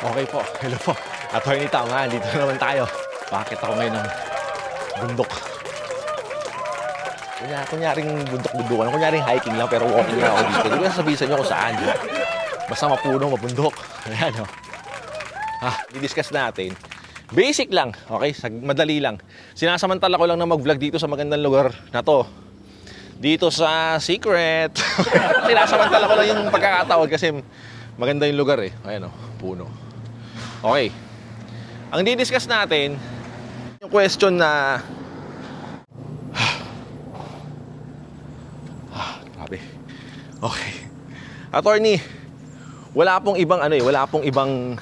Okay po, hello po. Attorney Tama, dito na naman tayo. Bakit ako ngayon ng bundok? Kunyaring bundok-bundukan, kunyaring hiking lang pero walking na ako dito. Hindi ko sasabihin sa inyo kung saan. Basta mapuno, mabundok. Ayan o. Didiscuss natin. Basic lang, okay? Madali lang. Sinasamantala ko lang na mag-vlog dito sa magandang lugar na to. Dito sa Secret. Sinasamantala ko lang yung pagkakataon kasi maganda yung lugar eh. Ayan o, puno. Okay. Ang didiscuss natin, yung question na... Grabe. Okay. Attorney, wala pong ibang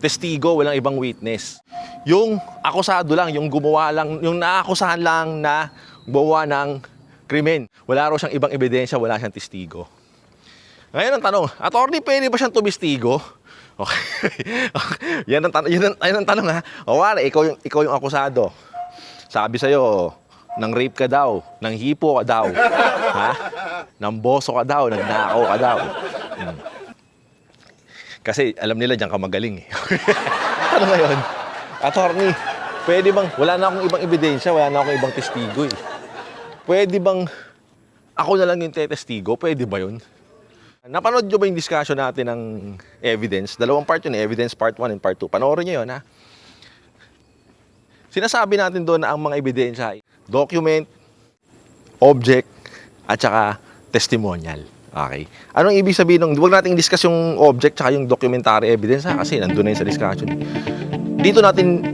testigo, walang ibang witness. Yung akusado lang, yung gumawa lang, yung naakusahan lang na gumawa ng krimen. Wala raw siyang ibang ebidensya, wala siyang testigo. Ngayon ang tanong, attorney, pwede ba siyang tumistigo? Okay. Yan ang tanong ha. O wala, ikaw yung akusado. Sabi sa'yo, nang rape ka daw, nang hipo ka daw, ha? Nang boso ka daw, nagnakaw ka daw. Kasi alam nila diyan ka magaling eh. Ano ngayon? Attorney, pwede bang, wala na akong ibang ebidensya, wala na akong ibang testigo eh. Pwede bang ako na lang yung tetestigo? Pwede ba yun? Napanood nyo ba yung discussion natin ng evidence? Dalawang part yun, evidence part 1 and part 2. Panoorin nyo yun, ha? Sinasabi natin doon na ang mga ebidensya ay document, object, at saka testimonial. Okay? Anong ibig sabihin ng, huwag natin discuss yung object at yung documentary evidence, ha? Kasi nandun na yun sa discussion. Dito natin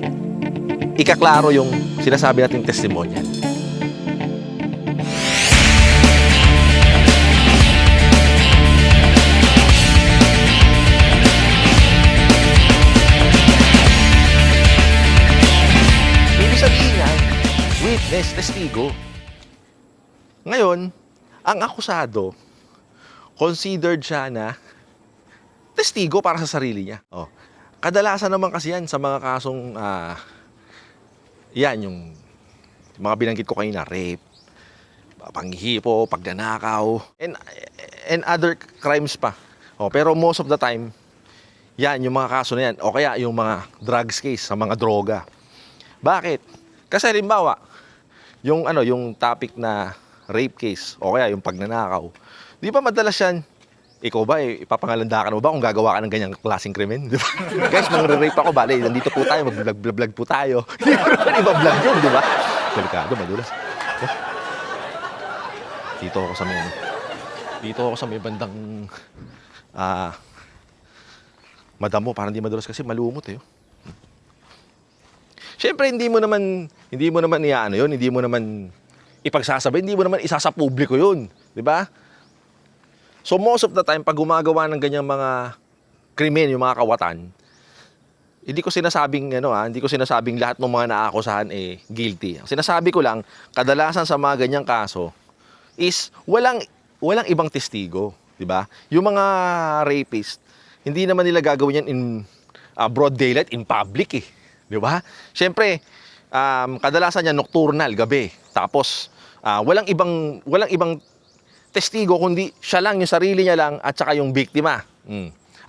ikaklaro yung sinasabi natin testimonial. Witness, testigo. Ngayon, ang akusado, considered siya na testigo para sa sarili niya. Oh. Kadalasan naman kasi yan sa mga kasong, yan, yung mga binanggit ko kanina, rape, panghihipo, pagnanakaw, and other crimes pa. Oh, pero most of the time, yan, yung mga kaso na yan, o kaya yung mga drugs case, sa mga droga. Bakit? Kasi halimbawa, yung topic na rape case o kaya yung pagnanakaw. Di ba madalas yan, ikaw ba, ipapangalandakan mo ba kung gagawa ka ng ganyang klaseng krimen? Di ba? Guys, mangre-rape ako, bale, nandito po tayo, mag-vlog po tayo. Di ba naman iba-vlog yun, di ba? Delikado, madulas. Dito ako sa may bandang, madamo, parang di madulas kasi malumot eh. Siyempre, hindi mo naman iyaano yun, hindi mo naman ipagsasabay, hindi mo naman isa sa publiko yun, di ba? So most of the time, pag gumagawa ng ganyang mga krimen, yung mga kawatan, hindi ko sinasabing lahat ng mga naakusahan guilty. Ang sinasabi ko lang, kadalasan sa mga ganyang kaso is walang ibang testigo, di ba? Yung mga rapist, hindi naman nila gagawin yan in broad daylight, in public eh. Di ba? Siyempre, kadalasan yan nocturnal, gabi. Tapos, walang ibang testigo, kundi siya lang, yung sarili niya lang, at saka yung biktima.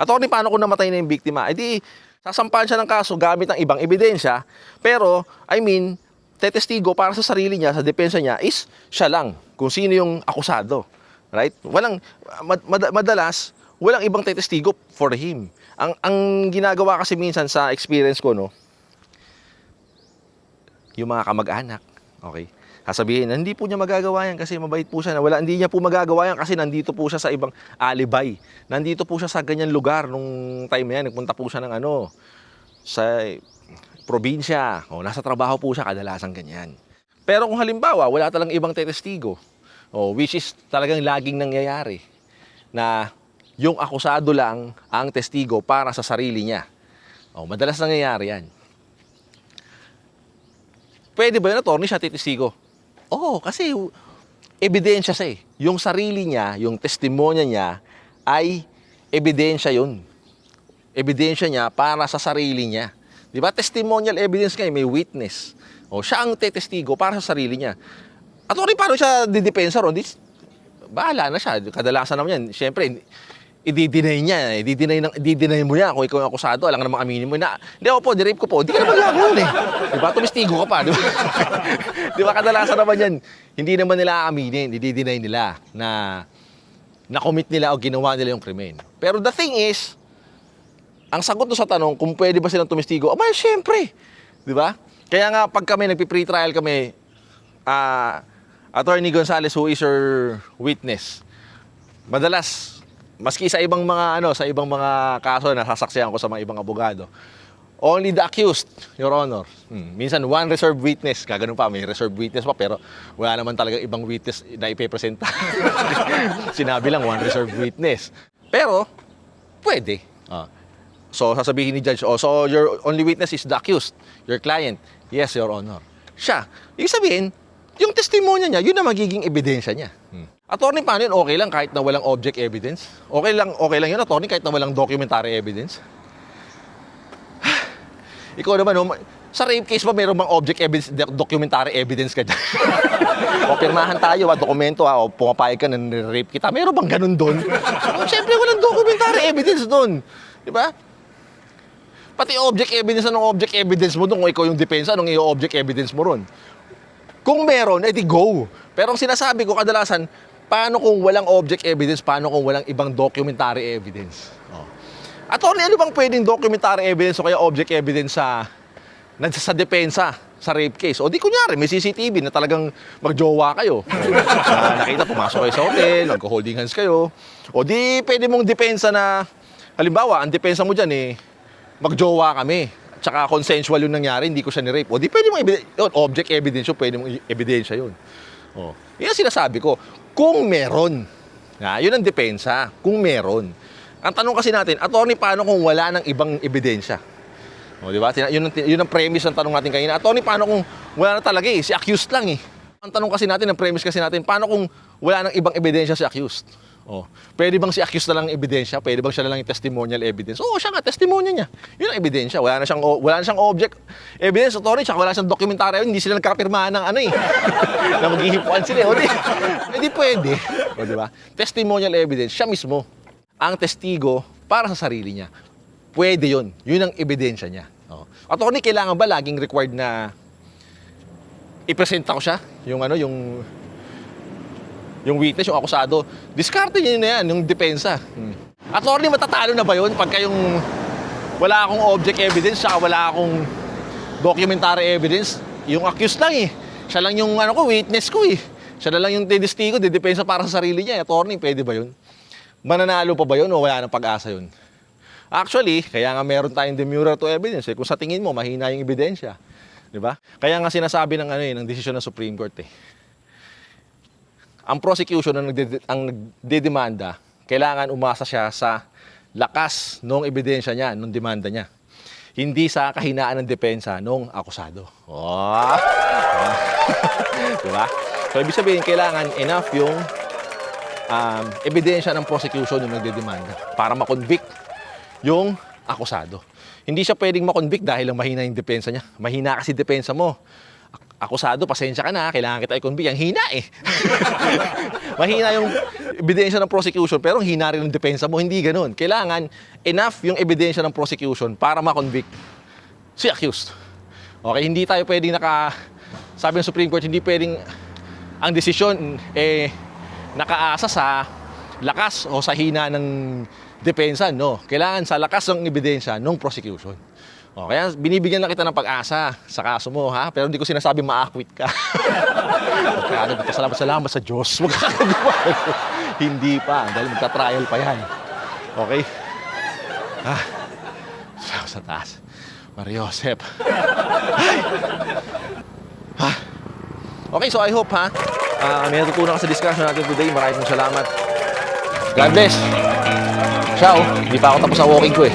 At paano kung namatay na yung biktima? E di, sasampahan siya ng kaso gamit ng ibang ebidensya, pero, tetestigo para sa sarili niya, sa depensa niya, is siya lang, kung sino yung akusado. Right? Madalas, walang ibang tetestigo for him. Ang ginagawa kasi minsan sa experience ko, no, yung mga kamag-anak, okay? Sasabihin, hindi po niya magagawa yan kasi mabait po siya. Hindi niya po magagawa yan kasi nandito po siya sa ibang alibay. Nandito po siya sa ganyan lugar nung time na yan. Nagpunta po siya ng sa probinsya. O, nasa trabaho po siya, kadalasan ganyan. Pero kung halimbawa, wala talagang ibang tetestigo, which is talagang laging nangyayari, na yung akusado lang ang testigo para sa sarili niya. Madalas nangyayari yan. Pwede ba yun, attorney, siya titestigo? Oo, kasi ebidensya siya eh. Yung sarili niya, yung testimonya niya, ay ebidensya yun. Ebidensya niya para sa sarili niya. Di ba? Testimonial evidence nga, may witness. Siya ang tetestigo para sa sarili niya. Attorney, paano siya didepensa ron? Bahala na siya. Kadalasan naman yan. Siyempre, i-deny niya. I-deny mo niya kung ikaw yung akusado. Alam nga namang aminin mo na, hindi ako po, di-rape ko po. Hindi ka naman gagawin eh. Diba? Tumistigo ka pa. Diba? Diba? Kadalasan naman yan, hindi naman nila aaminin. I-deny nila na na-commit nila o ginawa nila yung krimen. Pero the thing is, ang sagot doon sa tanong, kung pwede ba silang tumistigo, aba, syempre. Diba? Kaya nga, pag kami, nagpi-pre-trial kami, Attorney Gonzales, who is your witness, madalas, maski sa ibang mga kaso na sasaksihan ko sa mga ibang abogado, only the accused, Your Honor. Minsan, one reserved witness, kaganoon pa, may reserved witness pa, pero wala naman talaga ibang witness na ipipresenta. Sinabi lang, one reserved witness. Pero, pwede. So, sasabihin ni Judge, so your only witness is the accused, your client. Yes, Your Honor. Siya. Ibig sabihin, yung testimonya niya, yun na magiging ebidensya niya. Attorney, paano yun? Okay lang kahit na walang object evidence? Okay lang yun, attorney, kahit na walang documentary evidence? Ikaw naman, sa rape case ba mayroon bang object evidence, documentary evidence ka dyan? O pirmahan tayo, dokumento, o pumapayag ka na rape kita. Mayroon bang ganun doon? Siyempre, walang documentary evidence doon. Di ba? Pati object evidence mo doon, kung ikaw yung depensa, anong i-object evidence mo ron? Kung meron, edi go. Pero ang sinasabi ko kadalasan, paano kung walang object evidence, paano kung walang ibang documentary evidence? Attorney, ano bang pwedeng documentary evidence o kaya object evidence sa depensa sa rape case? O di kunyari, may CCTV na talagang magjowa kayo. Nakita, pumasok kayo sa hotel, nagko-holding hands kayo. O di pwede mong depensa na, halimbawa, ang depensa mo dyan magjowa kami. Tsaka consensual yung nangyari, hindi ko siya ni-rape. O di pwede mong object evidence yun, pwede mong ebidensya yun. Yan ang sinasabi ko. Kung meron. Yun ang depensa. Kung meron. Ang tanong kasi natin, attorney, paano kung wala ng ibang ebidensya? Di ba? Yun ang premise ng tanong natin kanina. Attorney, paano kung wala na talaga si accused lang Ang tanong kasi natin, ang premise kasi natin, paano kung wala ng ibang ebidensya si accused? Pwede bang si accused na lang ebidensya? Pwede bang siya na lang yung testimonial evidence? Siya nga, testimonya niya. Yun ang ebidensya. Wala na siyang object evidence, attorney, tsaka wala siyang documentary. Hindi sila nagkakapirmahan ng na maghihipuan sila. Hindi pwede. Di ba? Testimonial evidence, siya mismo ang testigo para sa sarili niya. Pwede yun. Yun ang ebidensya niya. Attorney, kailangan ba laging required na ipresenta ko siya? Yung witness, yung akusado, diskarte niya na yan, yung depensa. Attorney, matatalo na ba yun pagka yung wala akong object evidence, saka wala akong documentary evidence? Yung accused lang Siya lang yung witness ko Siya na lang yung testigo, depensa para sa sarili niya. Attorney, pwede ba yun? Mananalo pa ba yun o wala nang pag-asa yun? Actually, kaya nga meron tayong demurrer to evidence. Kung sa tingin mo, mahina yung ebidensya. Di ba? Kaya nga sinasabi ng ng desisyon ng Supreme Court ang prosecution ang nagdedemanda, kailangan umasa siya sa lakas ng ebidensya niya, ng demanda niya. Hindi sa kahinaan ng depensa ng akusado. Diba? So, ibig sabihin, kailangan enough yung ebidensya ng prosecution yung nagdedemanda para makonvict yung akusado. Hindi siya pwedeng makonvict dahil lang mahina yung depensa niya. Mahina kasi depensa mo. Akusado, pasensya ka na, kailangan kita i-convict. Ang hina Mahina yung ebidensya ng prosecution, pero hina rin yung depensa mo. Hindi ganun. Kailangan enough yung ebidensya ng prosecution para ma-convict si accused. Okay, hindi tayo pwedeng sabi ng Supreme Court, hindi pwedeng ang desisyon nakaasa sa lakas o sa hina ng depensa, no. Kailangan sa lakas ng ebidensya ng prosecution. Kaya binibigyan lang kita ng pag-asa sa kaso mo, ha? Pero hindi ko sinasabi ma-acquit ka. Salamat sa Diyos. Hindi pa, dahil magta-trial pa yan. Okay? Sa taas. Mario Josep. Okay, so I hope, may natutunan ka sa discussion natin today. Maraming salamat. God bless. Ciao. Hindi pa ako tapos sa walking ko